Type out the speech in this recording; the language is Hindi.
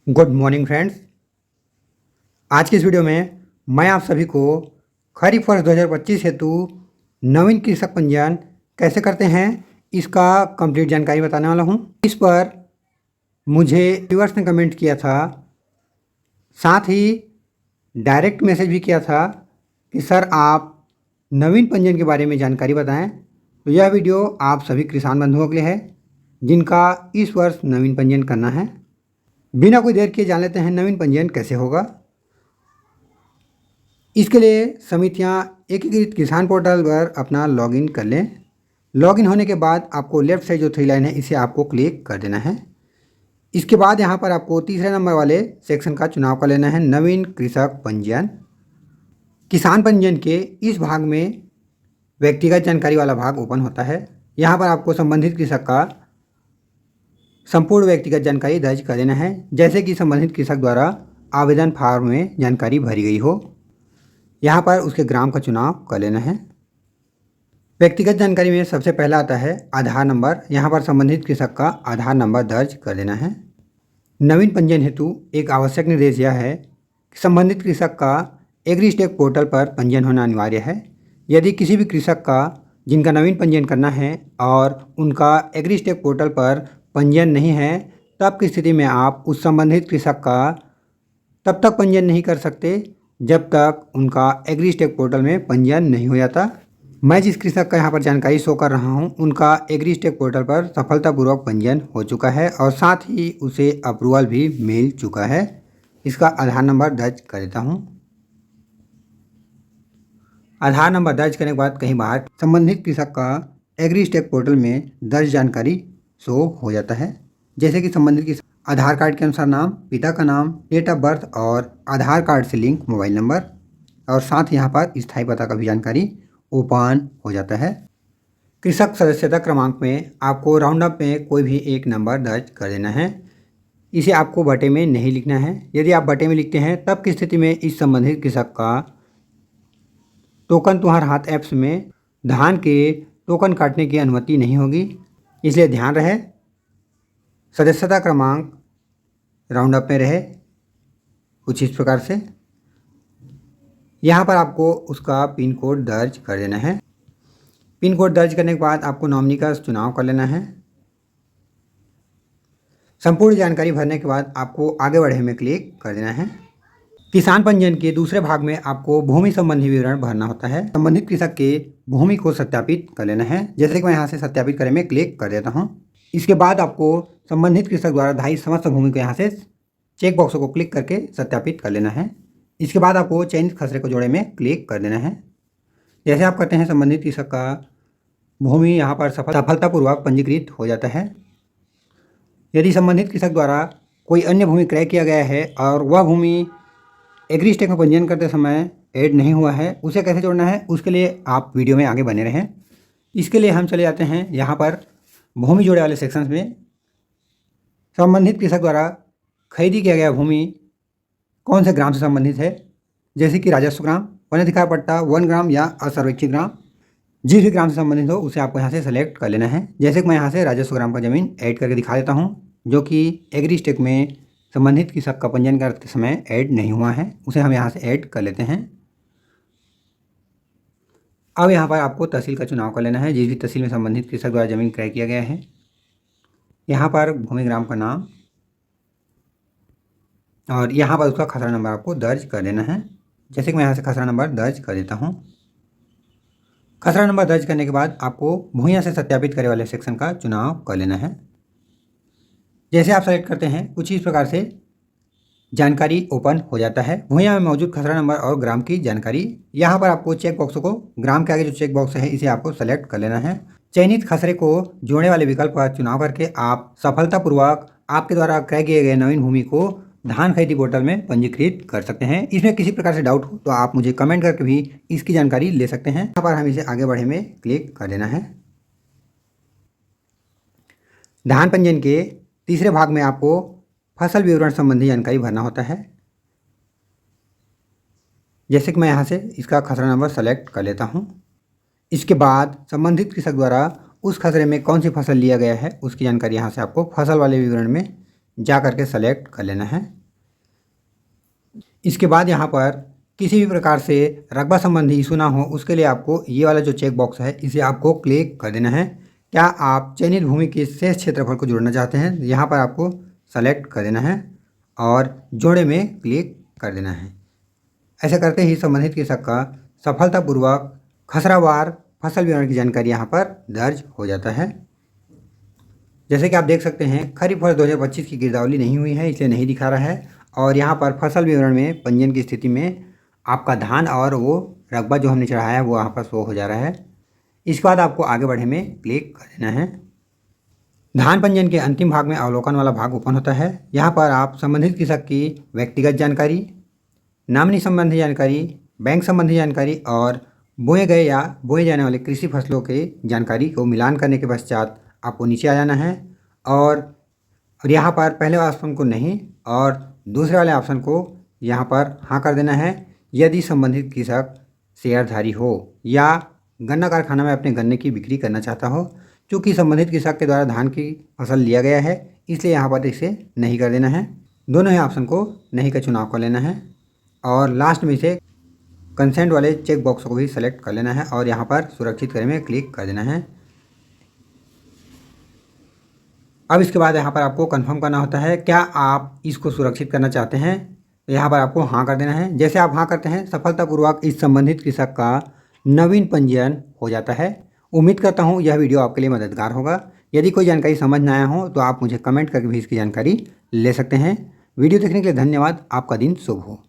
Good morning friends. आज की इस वीडियो में मैं आप सभी को खरीफ वर्ष 2025 हेतु नवीन कृषक पंजीयन कैसे करते हैं इसका कंप्लीट जानकारी बताने वाला हूं। इस पर मुझे व्यूअर्स ने कमेंट किया था, साथ ही डायरेक्ट मैसेज भी किया था कि सर आप नवीन पंजीयन के बारे में जानकारी बताएं। तो यह वीडियो आप सभी किसान बंधुओं के लिए है जिनका इस वर्ष नवीन पंजीयन करना है। बिना कोई देर किए जान लेते हैं नवीन पंजीयन कैसे होगा। इसके लिए समितियां एकीकृत किसान पोर्टल पर अपना लॉगिन कर लें। लॉगिन होने के बाद आपको लेफ्ट साइड जो 3 लाइन है इसे आपको क्लिक कर देना है। इसके बाद यहां पर आपको तीसरे नंबर वाले सेक्शन का चुनाव कर लेना है, नवीन कृषक पंजीयन। किसान पंजीयन के इस भाग में व्यक्तिगत जानकारी वाला भाग ओपन होता है। यहाँ पर आपको संबंधित कृषक का संपूर्ण व्यक्तिगत जानकारी दर्ज कर देना है, जैसे कि संबंधित कृषक द्वारा आवेदन फॉर्म में जानकारी भरी गई हो। यहाँ पर उसके ग्राम का चुनाव कर लेना है। व्यक्तिगत जानकारी में सबसे पहला आता है आधार नंबर। यहाँ पर संबंधित कृषक का आधार नंबर दर्ज कर देना है। नवीन पंजीयन हेतु एक आवश्यक निर्देश यह है कि संबंधित कृषक का एग्रीस्टेक पोर्टल पर पंजीयन होना अनिवार्य है। यदि किसी भी कृषक का जिनका नवीन पंजीयन करना है और उनका एग्रीस्टेक पोर्टल पर पंजीयन नहीं है, तब की स्थिति में आप उस संबंधित कृषक का तब तक पंजीयन नहीं कर सकते जब तक उनका एग्रीस्टेक पोर्टल में पंजीयन नहीं हो जाता। मैं जिस कृषक का यहाँ पर जानकारी शो कर रहा हूँ उनका एग्रीस्टेक पोर्टल पर सफलतापूर्वक पंजीयन हो चुका है और साथ ही उसे अप्रूवल भी मिल चुका है। इसका आधार नंबर दर्ज कर देता हूँ। आधार नंबर दर्ज करने के बाद कहीं बाहर संबंधित कृषक का एग्रीस्टेक पोर्टल में दर्ज जानकारी शो हो जाता है, जैसे कि संबंधित की आधार कार्ड के अनुसार नाम, पिता का नाम, डेट ऑफ बर्थ और आधार कार्ड से लिंक मोबाइल नंबर, और साथ ही यहाँ पर स्थायी पता का भी जानकारी ओपन हो जाता है। कृषक सदस्यता क्रमांक में आपको राउंड अप में कोई भी एक नंबर दर्ज कर देना है। इसे आपको बटे में नहीं लिखना है। यदि आप बटे में लिखते हैं तब की स्थिति में इस संबंधित कृषक का टोकन तुम्हार हाथ ऐप्स में धान के टोकन काटने की अनुमति नहीं होगी, इसलिए ध्यान रहे सदस्यता क्रमांक राउंड अप में रहे कुछ इस प्रकार से। यहाँ पर आपको उसका पिन कोड दर्ज कर देना है। पिन कोड दर्ज करने के बाद आपको नॉमिनी का चुनाव कर लेना है। संपूर्ण जानकारी भरने के बाद आपको आगे बढ़े में क्लिक कर देना है। किसान पंजीयन के दूसरे भाग में आपको भूमि संबंधी विवरण भरना होता है। संबंधित कृषक के भूमि को सत्यापित कर लेना है, जैसे कि मैं यहाँ से सत्यापित करने में क्लिक कर देता हूँ। इसके बाद आपको संबंधित कृषक द्वारा धारित समस्त भूमि को यहाँ से चेक बॉक्स को क्लिक करके सत्यापित कर लेना है। इसके बाद आपको चयनित खसरे को जोड़े में क्लिक कर देना है। जैसे आप करते हैं संबंधित कृषक का भूमि यहाँ पर सफलतापूर्वक पंजीकृत हो जाता है। यदि संबंधित कृषक द्वारा कोई अन्य भूमि क्रय किया गया है और वह भूमि एग्रीस्टेक में पंजीयन करते समय ऐड नहीं हुआ है, उसे कैसे जोड़ना है उसके लिए आप वीडियो में आगे बने रहें। इसके लिए हम चले जाते हैं यहाँ पर भूमि जोड़े वाले सेक्शंस में। संबंधित कृषक द्वारा खरीदी किया गया भूमि कौन से ग्राम से संबंधित है, जैसे कि राजस्व ग्राम, वन अधिकार पट्टा, वन ग्राम या असर्वेक्षित ग्राम, जिस भी ग्राम से संबंधित हो उसे आपको यहाँ से सेलेक्ट कर लेना है। जैसे कि मैं यहाँ से राजस्व ग्राम का ज़मीन ऐड करके दिखा देता हूँ, जो कि एग्रीस्टेक में संबंधित कृषक का पंजीयन करते समय ऐड नहीं हुआ है, उसे हम यहाँ से ऐड कर लेते हैं। अब यहाँ पर आपको तहसील का चुनाव कर लेना है, जिस भी तहसील में संबंधित कृषक द्वारा जमीन क्रय किया गया है। यहाँ पर भूमि ग्राम का नाम और यहाँ पर उसका खसरा नंबर आपको दर्ज कर देना है, जैसे कि मैं यहाँ से खसरा नंबर दर्ज कर देता हूँ। खसरा नंबर दर्ज करने के बाद आपको भूमिया से सत्यापित करे वाले सेक्शन का चुनाव कर लेना है। जैसे आप सेलेक्ट करते हैं कुछ इस प्रकार से जानकारी ओपन हो जाता है। भूमिया में मौजूद खसरा नंबर और ग्राम की जानकारी। यहाँ पर आपको चेक बॉक्स को ग्राम के आगे जो चेक बॉक्स है इसे आपको सेलेक्ट कर लेना है। चयनित खसरे को जोड़ने वाले विकल्प का चुनाव करके आप सफलतापूर्वक आपके द्वारा क्रय किए गए नवीन भूमि को धान खरीदी पोर्टल में पंजीकृत कर सकते हैं। इसमें किसी प्रकार से डाउट हो तो आप मुझे कमेंट करके भी इसकी जानकारी ले सकते हैं। यहाँ पर हम इसे आगे बढ़े में क्लिक कर देना है। धान पंजीयन के तीसरे भाग में आपको फसल विवरण संबंधी जानकारी भरना होता है, जैसे कि मैं यहाँ से इसका खसरा नंबर सेलेक्ट कर लेता हूँ। इसके बाद संबंधित कृषक द्वारा उस खसरे में कौन सी फसल लिया गया है उसकी जानकारी यहाँ से आपको फसल वाले विवरण में जा करके सेलेक्ट कर लेना है। इसके बाद यहाँ पर किसी भी प्रकार से रकबा संबंधी इशू ना हो उसके लिए आपको ये वाला जो चेक बॉक्स है इसे आपको क्लिक कर देना है। क्या आप चयनित भूमि के शेष क्षेत्रफल को जोड़ना चाहते हैं, यहाँ पर आपको सेलेक्ट कर देना है और जोड़े में क्लिक कर देना है। ऐसा करते ही संबंधित कृषक का सफलतापूर्वक खसरावार फसल विवरण की जानकारी यहाँ पर दर्ज हो जाता है। जैसे कि आप देख सकते हैं खरीफ वर्ष 2025 की गिरदावली नहीं हुई है, इसलिए नहीं दिखा रहा है। और यहाँ पर फसल विवरण में पंजीयन की स्थिति में आपका धान और वो रकबा जो हमने चढ़ाया है वो यहाँ पर शो हो जा रहा है। इसके बाद आपको आगे बढ़े में क्लिक कर देना है। धान पंजीयन के अंतिम भाग में अवलोकन वाला भाग ओपन होता है। यहाँ पर आप संबंधित कृषक की व्यक्तिगत जानकारी, नामनी संबंधी जानकारी, बैंक संबंधी जानकारी और बोए गए या बोए जाने वाले कृषि फसलों के जानकारी को मिलान करने के पश्चात आपको नीचे आ जाना है और यहाँ पर पहले ऑप्शन को नहीं और दूसरे वाले ऑप्शन को यहाँ पर हाँ कर देना है यदि संबंधित कृषक शेयरधारी हो या गन्ना कारखाना में अपने गन्ने की बिक्री करना चाहता हो। चूँकि संबंधित कृषक के द्वारा धान की फसल लिया गया है इसलिए यहाँ पर इसे नहीं कर देना है। दोनों ही ऑप्शन को नहीं का चुनाव कर लेना है और लास्ट में इसे कंसेंट वाले चेक बॉक्स को भी सेलेक्ट कर लेना है और यहाँ पर सुरक्षित करने में क्लिक कर देना है। अब इसके बाद यहाँ पर आपको कंफर्म करना होता है क्या आप इसको सुरक्षित करना चाहते हैं, तो यहाँ पर आपको हाँ कर देना है। जैसे आप हाँ करते हैं सफलतापूर्वक इस संबंधित कृषक का नवीन पंजीयन हो जाता है। उम्मीद करता हूँ यह वीडियो आपके लिए मददगार होगा। यदि कोई जानकारी समझ न आया हो तो आप मुझे कमेंट करके भी इसकी जानकारी ले सकते हैं। वीडियो देखने के लिए धन्यवाद। आपका दिन शुभ हो।